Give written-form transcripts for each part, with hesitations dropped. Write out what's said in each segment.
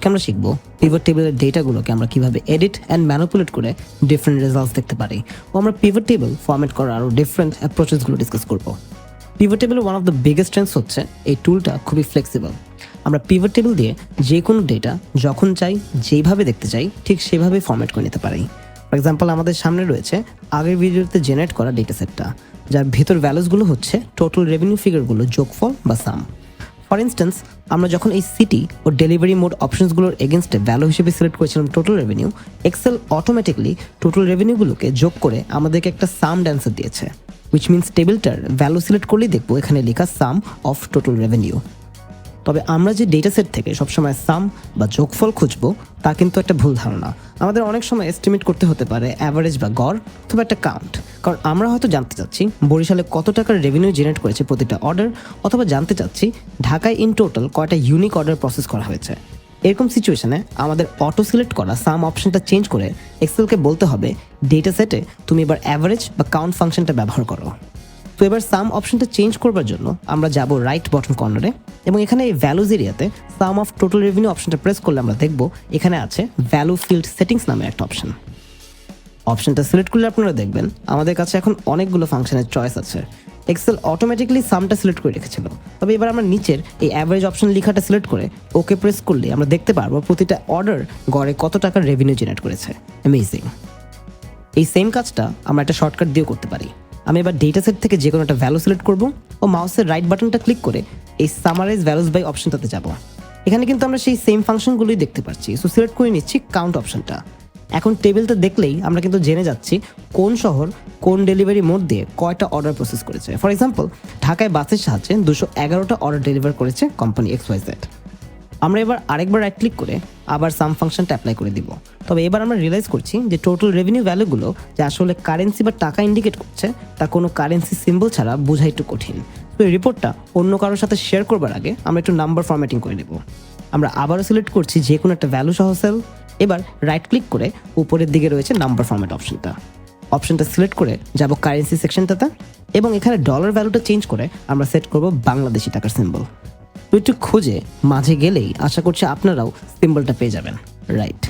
আজকে আমরা শিখবো পিভট টেবিলের ডেটাগুলোকে আমরা কিভাবে এডিট অ্যান্ড ম্যানিপুলেট করে ডিফারেন্ট রেজাল্টস দেখতে পারি ও আমরা পিভট টেবিল ফরম্যাট করার আরও ডিফারেন্ট অ্যাপ্রোচেসগুলো ডিসকাস করবো। পিভট টেবিলের one of the biggest strengths হচ্ছে এই টুলটা খুবই ফ্লেক্সিবল। আমরা পিভট টেবিল দিয়ে যে কোনো ডেটা যখন চাই যেইভাবে দেখতে চাই ঠিক সেভাবেই ফরম্যাট করে নিতে পারি। ফর এক্সাম্পল আমাদের সামনে রয়েছে আগের ভিডিওতে জেনারেট করা ডেটা সেটটা, যার ভেতর ভ্যালুসগুলো হচ্ছে টোটাল রেভিনিউ ফিগারগুলো যোগফল বা সাম। ফর ইনস্ট্যান্স আমরা যখন এই সিটি ও ডেলিভারি মোড অপশনসগুলোর এগেনস্টে ভ্যালু হিসেবে সিলেক্ট করেছিলাম total revenue, Excel automatically total রেভিনিউগুলোকে যোগ করে আমাদেরকে একটা সাম অ্যান্সার দিয়েছে, উইচ মিনস টেবিলটার ভ্যালু সিলেক্ট করলেই দেখবো এখানে লেখা সাম অফ টোটাল রেভিনিউ। তবে আমরা যে ডেটা সেট থেকে সবসময় সাম বা যোগফল খুঁজবো তা কিন্তু একটা ভুল ধারণা। আমাদের অনেক সময় এস্টিমেট করতে হতে পারে অ্যাভারেজ বা গড় অথবা একটা কাউন্ট, কারণ আমরা হয়তো জানতে চাচ্ছি বরিশালে কত টাকার রেভিনিউ জেনারেট করেছে প্রতিটা অর্ডার, অথবা জানতে চাচ্ছি ঢাকায় ইন টোটাল কয়টা ইউনিক অর্ডার প্রসেস করা হয়েছে। এরকম সিচুয়েশনে আমাদের অটো সিলেক্ট করা সাম অপশনটা চেঞ্জ করে এক্সেলকে বলতে হবে ডেটা সেটে তুমি এবার অ্যাভারেজ বা কাউন্ট ফাংশনটা ব্যবহার করো। তো এবার সাম অপশনটা চেঞ্জ করবার জন্য আমরা যাব রাইট বটম কর্নারে এবং এখানে এই ভ্যালুজ এরিয়াতে সাম অফ টোটাল রেভিনিউ অপশনটা প্রেস করলে আমরা দেখব এখানে আছে ভ্যালু ফিল্ড সেটিংস নামে একটা অপশনটা সিলেক্ট করলে আপনারা দেখবেন আমাদের কাছে এখন অনেকগুলো ফাংশনের চয়েস আছে। এক্সেল অটোমেটিক্যালি সামটা সিলেক্ট করে রেখেছিল, তবে এবার আমরা নিচের এই অ্যাভারেজ অপশন লেখাটা সিলেক্ট করে ওকে প্রেস করলে আমরা দেখতে পারবো প্রতিটা অর্ডার গড়ে কত টাকার রেভিনিউ জেনারেট করেছে। অ্যামেজিং। এই সেম কাজটা আমরা একটা শর্টকাট দিয়েও করতে পারি। আমি এবার ডেটা সেট থেকে যে কোনো একটা ভ্যালু সিলেক্ট করব ও মাউসের রাইট বাটনটা ক্লিক করে এই সামারাইজ ভ্যালুস বাই অপশনটাতে যাব। এখানে কিন্তু আমরা সেই সেম ফাংশনগুলোই দেখতে পাচ্ছি। সো সিলেক্ট করে নিচ্ছি কাউন্ট অপশনটা। এখন টেবিলটা দেখলেই আমরা কিন্তু জেনে যাচ্ছি কোন শহর কোন ডেলিভারি মোড দিয়ে কয়টা অর্ডার প্রসেস করেছে। ফর এক্সাম্পল ঢাকায় বাসের সাহায্যে 211টা অর্ডার ডেলিভার করেছে কোম্পানি XYZ। আমরা এবার আরেকবার রাইট ক্লিক করে আবার সাম ফাংশনটা অ্যাপ্লাই করে দিব। তবে এবার আমরা রিয়েলাইজ করছি যে টোটাল রেভিনিউ ভ্যালুগুলো যে আসলে কারেন্সি বা টাকা ইন্ডিকেট করছে তা কোনো কারেন্সি সিম্বল ছাড়া বোঝা একটু কঠিন। তো এই রিপোর্টটা অন্য কারোর সাথে শেয়ার করবার আগে আমরা একটু নাম্বার ফরম্যাটিং করে নেব। আমরা আবারও সিলেক্ট করছি যে কোনো একটা ভ্যালু সহ সেল। এবার রাইট ক্লিক করে উপরের দিকে রয়েছে নাম্বার ফরম্যাট অপশনটা সিলেক্ট করে যাব কারেন্সি সেকশনটাতে এবং এখানে ডলার ভ্যালুটা চেঞ্জ করে আমরা সেট করব বাংলাদেশি টাকার সিম্বল। তো একটু খুঁজে মাঝে গেলেই আশা করছি আপনারাও সিম্বলটা পেয়ে যাবেন। রাইট,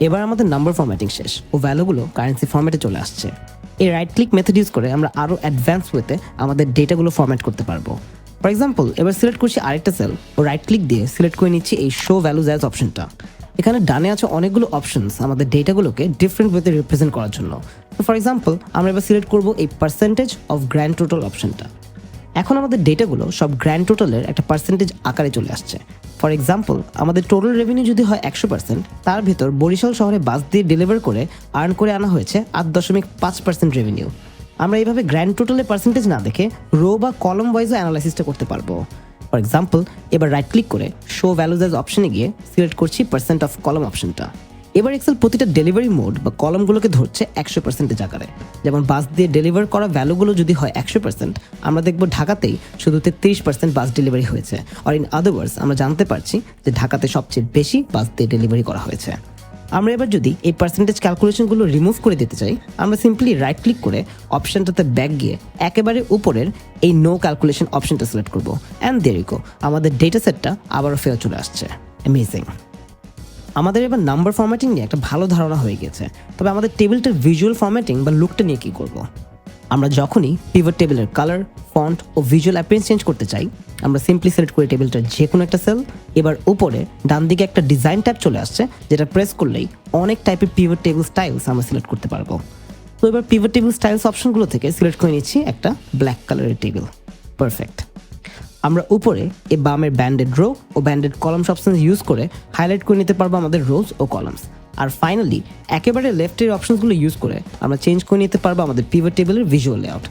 এবার আমাদের নাম্বার ফরম্যাটিং শেষ ও ভ্যালুগুলো কারেন্সি ফরম্যাটে চলে আসছে। এই রাইট ক্লিক মেথড ইউজ করে আমরা আরও অ্যাডভান্স ওয়েতে আমাদের ডেটাগুলো ফরম্যাট করতে পারবো। ফর এক্সাম্পল এবার সিলেক্ট করছি আরেকটা সেল ও রাইট ক্লিক দিয়ে সিলেক্ট করে নিচ্ছি এই শো ভ্যালুজ অ্যাজ অপশনটা। এখানে ডানে আছে অনেকগুলো অপশনস আমাদের ডেটাগুলোকে ডিফারেন্ট ওয়েতে রিপ্রেজেন্ট করার জন্য। ফর এক্সাম্পল আমরা এবার সিলেক্ট করবো এই পার্সেন্টেজ অফ গ্র্যান্ড টোটাল অপশনটা। এখন আমাদের ডেটাগুলো সব গ্র্যান্ড টোটালের একটা পার্সেন্টেজ আকারে চলে আসছে। ফর এক্সাম্পল আমাদের টোটাল রেভিনিউ যদি হয় 100%, তার ভেতর বরিশাল শহরে বাস দিয়ে ডেলিভার করে আর্ন করে আনা হয়েছে 8.5% রেভিনিউ। আমরা এইভাবে গ্র্যান্ড টোটালের পার্সেন্টেজ না দেখে রো বা কলম ওয়াইজও অ্যানালাইসিসটা করতে পারবো। ফর এক্সাম্পল এবার রাইট ক্লিক করে শো ভ্যালুজ অ্যাজ অপশনে গিয়ে সিলেক্ট করছি পার্সেন্ট অফ কলম অপশনটা। এবার এক্সেল প্রতিটা ডেলিভারি মোড বা কলমগুলোকে ধরছে 100% আকারে। যেমন বাস দিয়ে ডেলিভার করা ভ্যালুগুলো যদি হয় 100%, আমরা দেখবো ঢাকাতেই শুধু 33% বাস ডেলিভারি হয়েছে। আর ইন আদারওয়ার্ডস আমরা জানতে পারছি যে ঢাকাতে সবচেয়ে বেশি বাস দিয়ে ডেলিভারি করা হয়েছে। আমরা এবার যদি এই পার্সেন্টেজ ক্যালকুলেশনগুলো রিমুভ করে দিতে চাই, আমরা সিম্পলি রাইট ক্লিক করে অপশনটাতে ব্যাক গিয়ে একেবারে উপরের এই নো ক্যালকুলেশন অপশনটা সিলেক্ট করবো। অ্যান্ড দেয়ার ইউ গো, আমাদের ডেটা সেটটা আবারও ফেরত চলে আসছে। অ্যামেজিং। আমাদের এবার নাম্বার ফরম্যাটিং নিয়ে একটা ভালো ধারণা হয়ে গেছে। তবে আমাদের টেবিলটার ভিজুয়াল ফরম্যাটিং বা লুকটা নিয়ে কী করব? আমরা যখনই পিভট টেবিলের কালার, ফন্ট ও ভিজুয়াল অ্যাপিয়ারেন্স চেঞ্জ করতে চাই, আমরা সিম্পলি সিলেক্ট করি টেবিলটার যে কোনো একটা সেল। এবার উপরে ডান দিকে একটা ডিজাইন ট্যাব চলে আসছে, যেটা প্রেস করলেই অনেক টাইপের পিভট টেবিল স্টাইলস আমরা সিলেক্ট করতে পারবো। তো এবার পিভট টেবিল স্টাইলস অপশনগুলো থেকে সিলেক্ট করে নিচ্ছি একটা ব্ল্যাক কালারের টেবিল। পারফেক্ট। আমরা উপরে এই বামের ব্যান্ডেড রো ও ব্যান্ডেড কলামস অপশন ইউজ করে হাইলাইট করে নিতে পারবো আমাদের রোজ ও কলামস। আর ফাইনালি একেবারে লেফটের অপশনসগুলো ইউজ করে আমরা চেঞ্জ করে নিতে পারবো আমাদের পিভট টেবিলের ভিজুয়াল লেআউট।